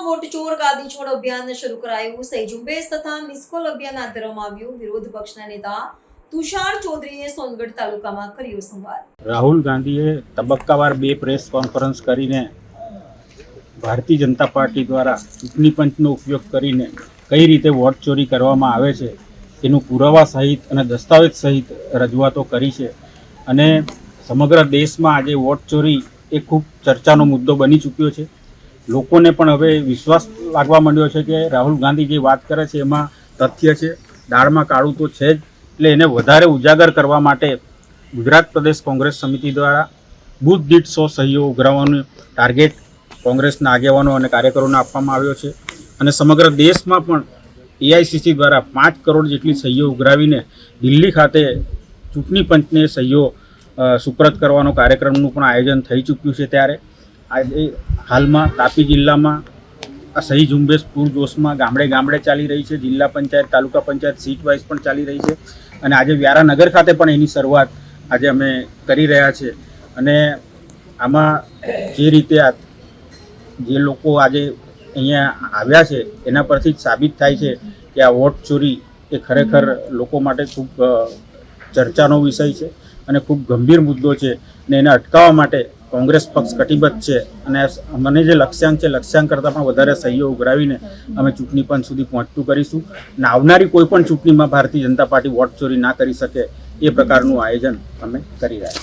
Vote ચોર ગાદી છોડ અભિયાન શરૂ કરાયું। સહી ઝુંબેશ તથા મિસકોલ અભિયાન હાથ ધરવામાં આવ્યું। વિરોધ પક્ષના નેતા તુષાર ચૌધરીએ સોનગઢ તાલુકામાં કર્યો સંવાદ। રાહુલ ગાંધીએ તબક્કાવાર 2 પ્રેસ કોન્ફરન્સ કરીને ભારતીય જનતા પાર્ટી દ્વારા ચૂંટણી પંચનો ઉપયોગ કરીને કઈ રીતે વોટ ચોરી કરવામાં આવે છે તેનું પુરાવા સહિત અને દસ્તાવેજ સહિત રજૂઆતો કરી છે અને સમગ્ર દેશમાં આજે વોટ ચોરી એ ખૂબ ચર્ચાનો મુદ્દો બની ચૂક્યો છે। લોકોને પણ હવે વિશ્વાસ લાગવા માંડ્યો છે કે રાહુલ ગાંધી જે વાત કરે છે એમાં તથ્ય છે, દાળમાં કાળું તો છે જ। એટલે એને વધારે ઉજાગર કરવા માટે ગુજરાત પ્રદેશ કોંગ્રેસ સમિતિ દ્વારા બૂથ દીઠ 100 સહીઓ ઉઘરાવવાનું ટાર્ગેટ કોંગ્રેસના આગેવાનો અને કાર્યકરોને આપવામાં આવ્યો છે અને સમગ્ર દેશમાં પણ એઆઈસીસી દ્વારા 5 કરોડ જેટલી સહીઓ ઉઘરાવીને દિલ્હી ખાતે ચૂંટણી પંચને સહીઓ સુપ્રત કરવાનો કાર્યક્રમનું પણ આયોજન થઈ ચૂક્યું છે। ત્યારે આજે હાલમાં તાપી જિલ્લામાં આ સહી ઝુંબેશ પૂરજોશમાં ગામડે ગામડે ચાલી રહી છે। જિલ્લા પંચાયત, તાલુકા પંચાયત સીટ વાઇઝ પણ ચાલી રહી છે અને આજે વ્યારાનગર ખાતે પણ એની શરૂઆત આજે અમે કરી રહ્યા છે અને આમાં જે રીતે જે લોકો આજે અહીંયા આવ્યા છે એના પરથી જ સાબિત થાય છે કે આ વોટ ચોરી એ ખરેખર લોકો માટે ખૂબ ચર્ચાનો વિષય છે અને ખૂબ ગંભીર મુદ્દો છે અને એને અટકાવવા માટે કોંગ્રેસ પક્ષ કટિબદ્ધ છે અને મને જે લક્ષ્યાંક છે લક્ષ્યાંક કરતાં પણ વધારે સહીઓ ઉઘરાવીને અમે ચૂંટણી પંચ સુધી પહોંચતું કરીશું અને આવનારી કોઈ પણ ચૂંટણીમાં ભારતીય જનતા પાર્ટી વોટ ચોરી ના કરી શકે એ પ્રકારનું આયોજન અમે કરી રહ્યા છીએ।